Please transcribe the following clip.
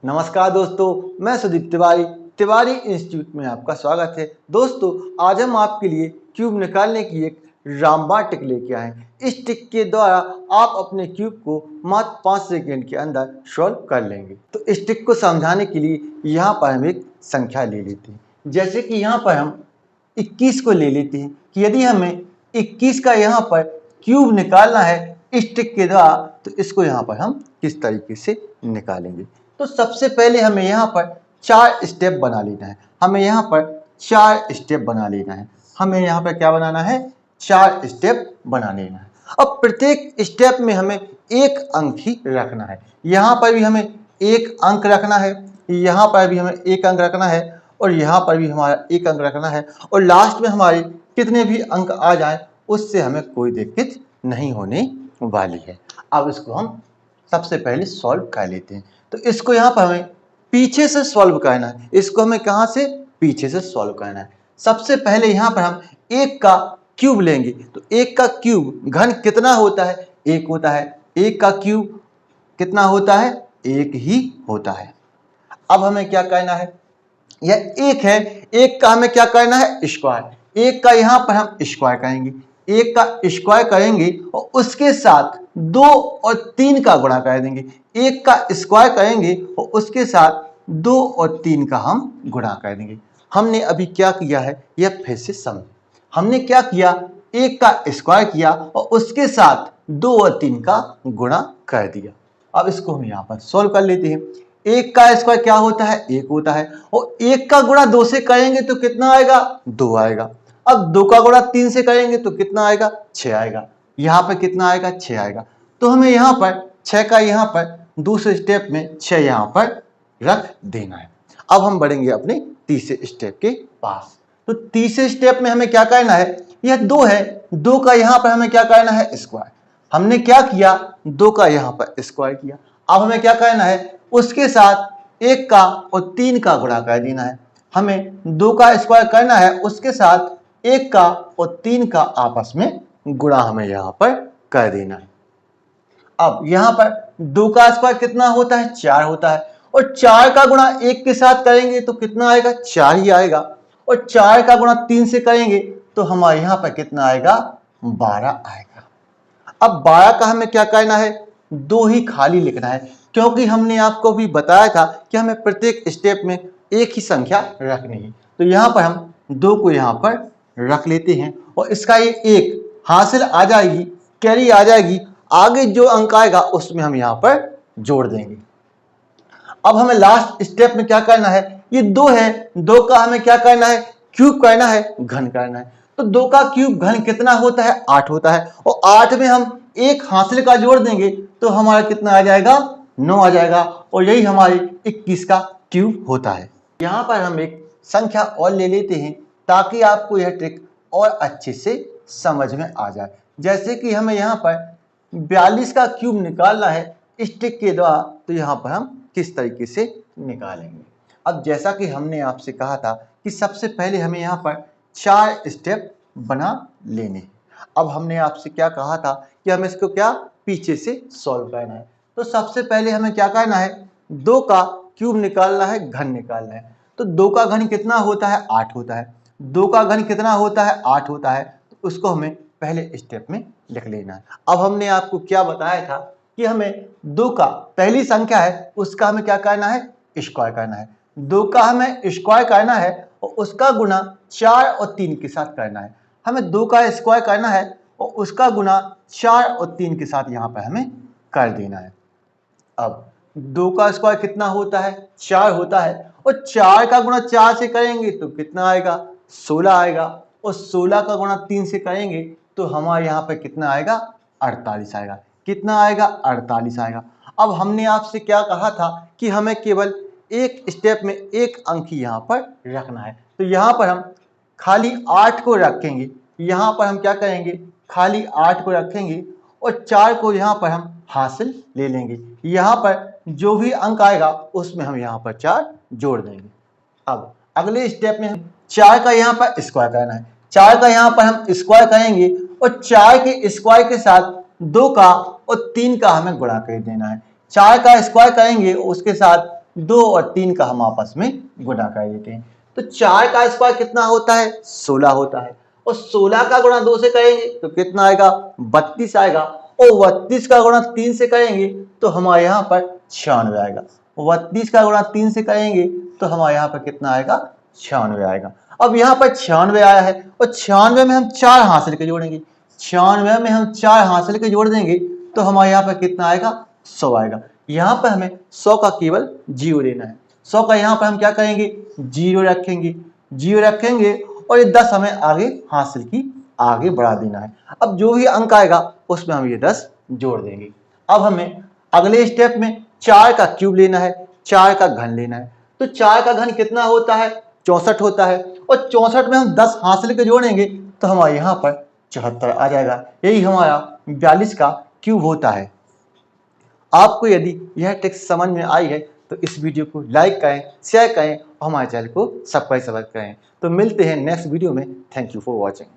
नमस्कार दोस्तों, मैं सुदीप तिवारी तिवारी इंस्टीट्यूट में आपका स्वागत है। दोस्तों, आज हम आपके लिए क्यूब निकालने की एक रामबाण ट्रिक लेके आए हैं। इस ट्रिक के द्वारा आप अपने क्यूब को मात्र 5 सेकंड के अंदर सॉल्व कर लेंगे। तो इस ट्रिक को समझाने के लिए यहाँ पर हम एक संख्या ले लेते हैं। जैसे कि यहाँ पर हम 21 को ले लेते हैं कि यदि हमें 21 का यहाँ पर क्यूब निकालना है इस ट्रिक के द्वारा, तो इसको यहाँ पर हम किस तरीके से निकालेंगे। तो सबसे पहले हमें यहाँ पर 4 स्टेप बना लेना है। हमें यहाँ पर 4 स्टेप बना लेना है। हमें यहाँ पर क्या बनाना है? 4 स्टेप बना लेना है। अब प्रत्येक स्टेप में हमें एक अंक ही रखना है। यहाँ पर भी हमें एक अंक रखना है, यहाँ पर भी हमें एक अंक रखना है और यहाँ पर भी हमारा एक अंक रखना है। और लास्ट में हमारे कितने भी अंक आ जाए उससे हमें कोई दिक्कत नहीं होने वाली है। अब इसको हम सबसे पहले सॉल्व कर लेते हैं। तो इसको यहाँ पर हमें पीछे से सॉल्व करना है। इसको हमें कहाँ से? पीछे से सॉल्व करना है। सबसे पहले यहाँ पर हम 1 का क्यूब लेंगे। तो 1 का क्यूब घन कितना होता है? 1 होता है। 1 का क्यूब कितना होता है? 1 ही होता है। अब हमें क्या करना है? यह 1 है, 1 का हमें क्या करना है? स्क्वायर। 1 का यहाँ पर हम स्क्वायर करेंगे। 1 का स्क्वायर करेंगे और उसके साथ 2 और 3 का गुणा कर देंगे। 1 का स्क्वायर करेंगे और उसके साथ 2 और 3 का हम गुणा कर देंगे। हमने अभी क्या किया है यह फिर से समझ। हमने क्या किया? 1 का स्क्वायर किया और उसके साथ 2 और 3 का गुणा कर दिया। अब इसको हम यहाँ पर सॉल्व कर लेते हैं। 1 का स्क्वायर क्या होता है? 1 होता है और 1 का गुणा 2 से करेंगे तो कितना आएगा? 2 आएगा। अब 2 का गुणा 3 से करेंगे तो कितना आएगा? 6 आएगा। यहाँ पर कितना आएगा? 6 आएगा। तो हमें यहाँ पर 6 का यहाँ पर दूसरे स्टेप में 6 यहाँ पर रख देना है। अब हम बढ़ेंगे अपने तीसरे स्टेप के पास। तो तीसरे स्टेप में हमें क्या करना है? यह 2 है, 2 का यहाँ पर हमें क्या करना है? स्क्वायर। हमने क्या किया? 2 का यहाँ पर स्क्वायर किया। अब हमें क्या करना है? उसके साथ 1 का और 3 का गुणा कर देना है। हमें 2 का स्क्वायर करना है, उसके साथ 1 का और 3 का आपस में गुणा हमें यहाँ पर कर देना है। अब यहाँ पर 2 का स्क्वायर कितना होता है? 4 होता है और 4 का गुणा 1 के साथ करेंगे तो कितना आएगा? 4 ही आएगा। और 4 का गुणा 3 से करेंगे तो हमारे यहाँ पर कितना आएगा? 12 आएगा। अब 12 का हमें क्या करना है? 2 ही खाली लिखना है, क्योंकि हमने आपको भी बताया था कि हमें प्रत्येक स्टेप में एक ही संख्या रखनी है। तो यहाँ पर हम 2 को यहाँ पर रख लेते हैं और इसका ये 1 हासिल आ जाएगी, कैरी आ जाएगी। आगे जो अंक आएगा उसमें हम यहाँ पर जोड़ देंगे। अब हमें लास्ट स्टेप में क्या करना है? ये 2 है, 2 का हमें क्या करना है? क्यूब करना है, घन करना है। तो 2 का क्यूब घन कितना होता है? 8 होता है और 8 में हम 1 हासिल का जोड़ देंगे तो हमारा कितना आ जाएगा? 9 आ जाएगा और यही हमारी 21 का क्यूब होता है। यहाँ पर हम एक संख्या और ले लेते हैं ताकि आपको यह ट्रिक और अच्छे से समझ में आ जाए। जैसे कि हमें यहाँ पर 42 का क्यूब निकालना है इस ट्रिक के द्वारा, तो यहाँ पर हम किस तरीके से निकालेंगे। अब जैसा कि हमने आपसे कहा था कि सबसे पहले हमें यहाँ पर 4 स्टेप बना लेने। अब हमने आपसे क्या कहा था कि हमें इसको क्या पीछे से सॉल्व करना है। तो सबसे पहले हमें क्या करना है? 2 का क्यूब निकालना है, घन निकालना है। तो 2 का घन कितना होता है? 8 होता है। 2 का घन कितना होता है? 8 होता है। तो उसको हमें पहले स्टेप में लिख लेना है। अब हमने आपको क्या बताया था कि हमें 2 का पहली संख्या है उसका हमें क्या करना है? स्क्वायर करना है। 2 का हमें स्क्वायर करना है और उसका गुना 4 और 3 के साथ करना है। हमें 2 का स्क्वायर करना है और उसका गुना 4 और 3 के साथ यहाँ पर हमें कर देना है। अब 2 का स्क्वायर कितना होता है? 4 होता है और 4 का गुणा 4 से करेंगे तो कितना आएगा? 16 आएगा और 16 का गुणा 3 से करेंगे तो हमारे यहाँ पर कितना आएगा? 48 आएगा। कितना आएगा? 48 आएगा। अब हमने आपसे क्या कहा था कि हमें केवल एक स्टेप में एक अंक ही यहाँ पर रखना है। तो यहाँ पर हम खाली 8 को रखेंगे। यहाँ पर हम क्या करेंगे? खाली 8 को रखेंगे और 4 को यहाँ पर हम हासिल ले लेंगे। यहाँ पर जो भी अंक आएगा उसमें हम यहाँ पर 4 जोड़ देंगे। अब अगले स्टेप में हम 4 का यहाँ पर स्क्वायर करना है। 4 का यहाँ पर हम स्क्वायर करेंगे और 4 के स्क्वायर के साथ 2 का और 3 का हमें गुणा कर देना है। 4 का स्क्वायर करेंगे उसके साथ 2 और 3 का हम आपस में गुणा कर देते हैं। तो 4 का स्क्वायर कितना होता है? 16 होता है। और 16 का गुणा 2 से करेंगे तो कितना आएगा? 32 आएगा। और 32 का गुणा 3 से करेंगे तो हमारे यहाँ पर 96 आएगा। 32 का गुणा 3 से करेंगे तो हमारे यहाँ पर कितना आएगा? 96 आएगा। अब यहाँ पर 96 आया है और 96 में हम 4 हासिल के जोड़ेंगे। 96 में हम 4 हासिल के जोड़ देंगे तो हमारे यहाँ पर कितना आएगा? 100 आएगा। यहाँ पर हमें 100 का केवल 0 लेना है। 100 का यहाँ पर हम क्या करेंगे? 0 रखेंगे। 0 रखेंगे और ये 10 हमें आगे हासिल की आगे बढ़ा देना है। अब जो भी अंक आएगा उसमें हम ये 10 जोड़ देंगे। अब हमें अगले स्टेप में 4 का क्यूब लेना है, 4 का घन लेना है। तो 4 का घन कितना होता है? 64 होता है। और 64 में हम 10 हासिल के जोड़ेंगे तो हमारे यहाँ पर 74 आ जाएगा। यही हमारा 42 का क्यूब होता है। आपको यदि यह ट्रिक समझ में आई है तो इस वीडियो को लाइक करें, शेयर करें और हमारे चैनल को सब्सक्राइब करें। तो मिलते हैं नेक्स्ट वीडियो में। Thank you for watching.